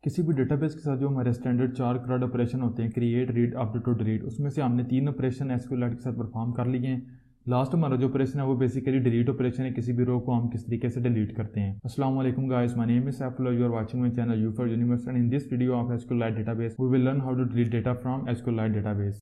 किसी भी डेटाबेस के साथ जो हमारे स्टैंडर्ड 4 CRUD ऑपरेशन होते हैं, क्रिएट, रीड, अपडेट और डिलीट, उसमें से हमने 3 ऑपरेशन एसक्यूएलआइट के साथ परफॉर्म कर लिए हैं। लास्ट हमारा जो ऑपरेशन है वो बेसिकली डिलीट ऑपरेशन है। किसी भी रो को हम किस तरीके से डिलीट करते हैं। अस्सलाम वालेकुम guys, my name is Saifullah, you are watching my channel you for universe, and in this video of SQLite database we will learn how to delete data from SQLite database.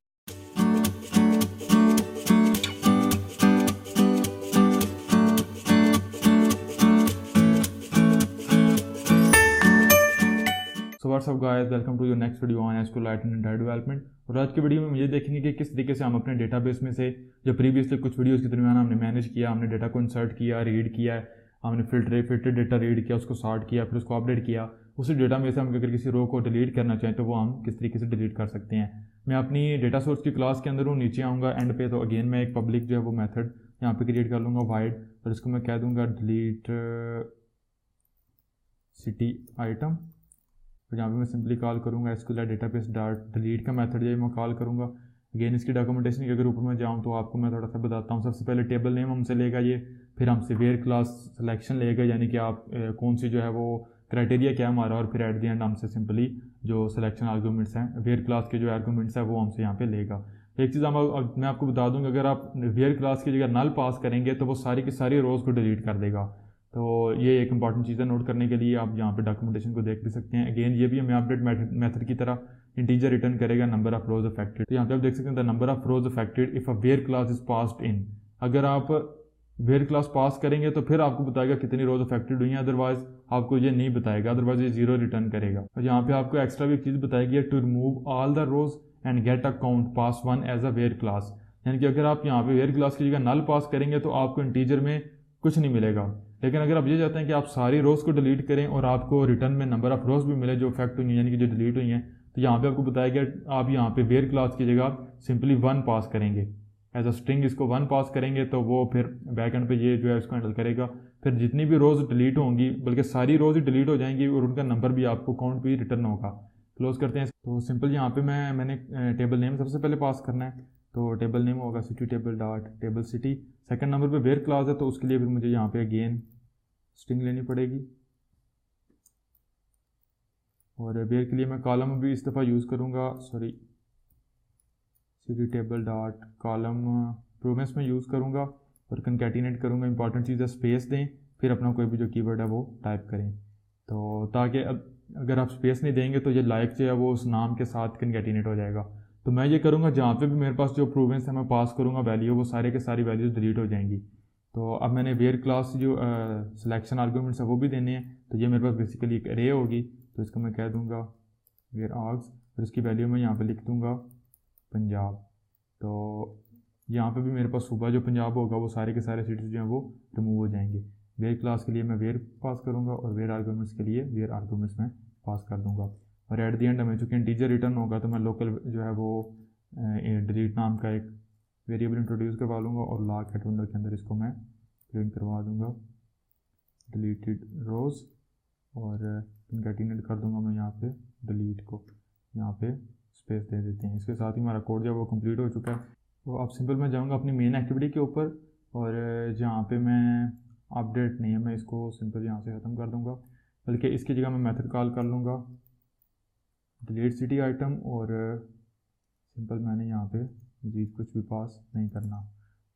So what's up guys, welcome to your next video on SQLite and data development. और आज की video में ये देखेंगे कि किस तरीके से हम अपने डेटाबेस में से जो प्रीवियसली कुछ वीडियोस के दरमियान हमने मैनेज किया, हमने डेटा को इंसर्ट किया, रीड किया, हमने फिल्टरेड डेटा रीड किया, उसको सॉर्ट किया, फिर उसको अपडेट किया, उसी डेटा में से हम अगर किसी रो को डिलीट करना चाहें तो वो हम किस तरीके से डिलीट कर सकते हैं। मैं अपनी डेटा सोर्स की क्लास के अंदर हूँ, नीचे आऊँगा एंड पे, तो अगेन मैं एक पब्लिक जो है वो मेथड यहाँ पे क्रिएट कर लूँगा वाइड, और इसको मैं कह दूँगा डिलीट सिटी आइटम। तो यहाँ पे मैं सिंपली कॉल करूँगा एसक्यूएलआइट डेटाबेस डॉट डिलीट का मेथड जो है मैं कॉल करूँगा। अगेन इसकी डॉक्यूमेंटेशन के अगर ऊपर मैं जाऊँ तो आपको मैं थोड़ा सा बताता हूँ। सबसे पहले टेबल नेम हमसे लेगा ये, फिर हमसे वेयर क्लास सिलेक्शन लेगा, यानी कि आप कौन सी जो है वो क्राइटेरिया क्या हमारा, और फिर एट द एंड हमसे सिंपली जो सिलेक्शन आर्गूमेंट्स हैं, वेयर क्लास के जो आर्गूमेंट्स हैं वो हमसे यहाँ पे लेगा। एक चीज़ मैं आपको बता दूँगा, अगर आप वेयर क्लास की जगह नल पास करेंगे तो वो सारी की सारी रोज़ को डिलीट कर देगा। तो ये एक इंपॉर्टेंट चीज़ है नोट करने के लिए। आप यहाँ पे डॉक्यूमेंटेशन को देख भी सकते हैं। अगेन ये भी हमें अपडेट मेथड की तरह इंटीजर रिटर्न करेगा नंबर ऑफ रोज अफेक्टेड। तो यहाँ पे आप देख सकते हैं the number of rows affected if a where class is passed in. अगर आप वेयर क्लास पास करेंगे तो फिर आपको बताएगा कितनी रोज अफेक्टेड हुई हैं, अदरवाइज आपको ये नहीं बताएगा, अदरवाइज ये 0 रिटर्न करेगा। और यहाँ पे आपको एक्स्ट्रा भी एक चीज़ बताएगी, to remove all the rows and get a count pass 1 as a where class. यानी कि अगर आप यहाँ पे वेयर क्लास की जगह नल पास करेंगे तो आपको इंटीजर में कुछ नहीं मिलेगा। लेकिन अगर आप ये चाहते हैं कि आप सारी रोज को डिलीट करें और आपको रिटर्न में नंबर ऑफ रोज भी मिले जो इफेक्ट हुई हैं, यानी कि जो डिलीट हुई हैं, तो यहाँ पे आपको बताया गया आप यहाँ पे वेयर क्लास की जगह सिंपली 1 पास करेंगे एज अ स्ट्रिंग, इसको 1 पास करेंगे तो वो फिर बैक एंड पे ये जो है उसको हैंडल करेगा। फिर जितनी भी रोज डिलीट होंगी, बल्कि सारी रोज ही डिलीट हो जाएंगी और उनका नंबर भी आपको काउंट भी रिटर्न होगा। क्लोज करते हैं। तो सिंपल यहाँ पे मैंने टेबल नेम सबसे पहले पास करना है, तो टेबल नेम होगा city table dot table city. Second number पे वेयर क्लास है तो उसके लिए फिर मुझे यहाँ पे अगेन स्ट्रिंग लेनी पड़ेगी, और वेयर के लिए मैं कॉलम भी इस दफ़ा यूज़ करूँगा, सिटी टेबल डॉट कॉलम प्रोमेस में यूज़ करूँगा, और कंकैटिनेट करूँगा। इंपॉर्टेंट चीज़ है स्पेस दें, फिर अपना कोई भी जो कीवर्ड है वो टाइप करें, तो ताकि अगर आप स्पेस नहीं देंगे तो ये लाइक जो है वो उस नाम के साथ कंकैटिनेट हो जाएगा। तो मैं ये करूँगा जहाँ पे भी मेरे पास जो प्रोवेंस है मैं पास करूँगा वैल्यू, वो सारे के सारी वैल्यूज़ डिलीट हो जाएंगी। तो अब मैंने वेयर क्लास जो सिलेक्शन आर्गूमेंट्स है वो भी देने हैं, तो ये मेरे पास बेसिकली एक अरे होगी, तो इसको मैं कह दूँगा वेयर आर्ग्स, फिर इसकी वैल्यू मैं यहाँ पे लिख दूँगा पंजाब। तो यहाँ पे भी मेरे पास सुबह जो पंजाब होगा वो सारे के सारे सिटीज जो हैं वो रिमूव हो जाएंगे। वेयर क्लास के लिए मैं वेयर पास करूँगा और वेयर आर्गूमेंट्स के लिए वेयर आर्गूमेंट्स में पास कर दूँगा। और एट द एंड हमें चूँकि इंटीजर रिटर्न होगा तो मैं लोकल जो है वो डिलीट नाम का एक वेरिएबल इंट्रोड्यूस करवा लूँगा, और लॉग एट विंडो के अंदर इसको मैं प्रिंट करवा दूँगा डिलीटेड रोज, और कंकैटिनेट कर दूँगा मैं यहाँ पे डिलीट को, यहाँ पे स्पेस दे देते हैं। इसके साथ ही हमारा कोड जो है वो कंप्लीट हो चुका है। तो अब सिंपल मैं जाऊँगा अपनी मेन एक्टिविटी के ऊपर, और जहाँ पे मैं अपडेट नहीं है मैं इसको सिंपल यहाँ से ख़त्म कर दूँगा, बल्कि इसकी जगह मैं मेथड कॉल कर लूँगा डिलीट सिटी आइटम, और सिंपल मैंने यहाँ पे मज़ीद कुछ भी पास नहीं करना,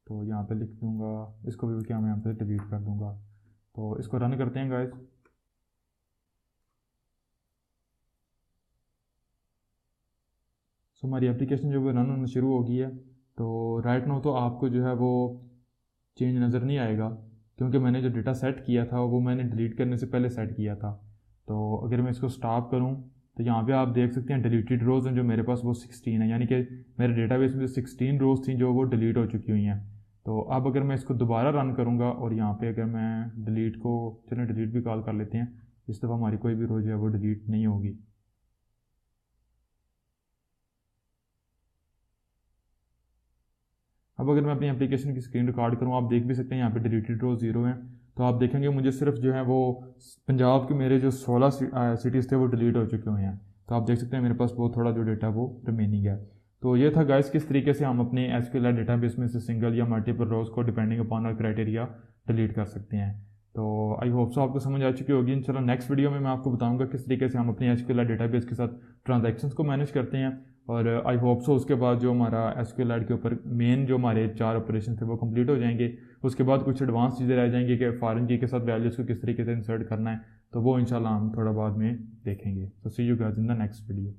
तो यहाँ पे लिख दूँगा इसको भी क्या मैं यहाँ पे डिलीट कर दूँगा। तो इसको रन करते हैं गाइस। सो हमारी एप्लीकेशन जो है रन होना शुरू हो गई है। तो राइट नाउ तो आपको जो है वो चेंज नज़र नहीं आएगा, क्योंकि मैंने जो डेटा सेट किया था वो मैंने डिलीट करने से पहले सेट किया था। तो अगर मैं इसको स्टॉप करूँ तो यहाँ पे आप देख सकते हैं डिलीटेड रोज़ हैं जो मेरे पास वो 16 है, यानी कि मेरे डेटाबेस में 16 रोज़ थी जो वो डिलीट हो चुकी हुई हैं। तो अब अगर मैं इसको दोबारा रन करूँगा, और यहाँ पे अगर मैं डिलीट को, चलिए डिलीट भी कॉल कर लेते हैं, इस दफ़ा हमारी कोई भी रो जो है वो डिलीट नहीं होगी। अब अगर मैं अपनी एप्लीकेशन की स्क्रीन रिकॉर्ड करूँ, आप देख भी सकते हैं यहाँ पे डिलीटेड रोज 0 हैं। तो आप देखेंगे मुझे सिर्फ जो है वो पंजाब के मेरे जो 16 सिटीज़ थे वो डिलीट हो चुके हुए हैं। तो आप देख सकते हैं मेरे पास बहुत थोड़ा जो डेटा वो रिमेनिंग है। तो ये था गाइस किस तरीके से हम अपने एसक्यूएलआइट डेटाबेस में से सिंगल या मल्टीपल रोज को depending upon our criteria delete कर सकते हैं। तो आई होप सो आपको समझ आ चुकी होगी। इंशाल्लाह नेक्स्ट वीडियो में मैं आपको बताऊंगा किस तरीके से हम अपनी एसक्यूएल डेटाबेस के साथ ट्रांजैक्शंस को मैनेज करते हैं। और आई होप सो उसके बाद जो हमारा एसक्यूएल के ऊपर मेन जो हमारे 4 ऑपरेशन थे वो कंप्लीट हो जाएंगे। उसके बाद कुछ एडवांस चीज़ें रह जाएंगी कि फॉरेन की के साथ वैल्यूज़ को किस तरीके से इंसर्ट करना है, तो वो इंशाल्लाह हम थोड़ा बाद में देखेंगे। तो see you guys in the next video.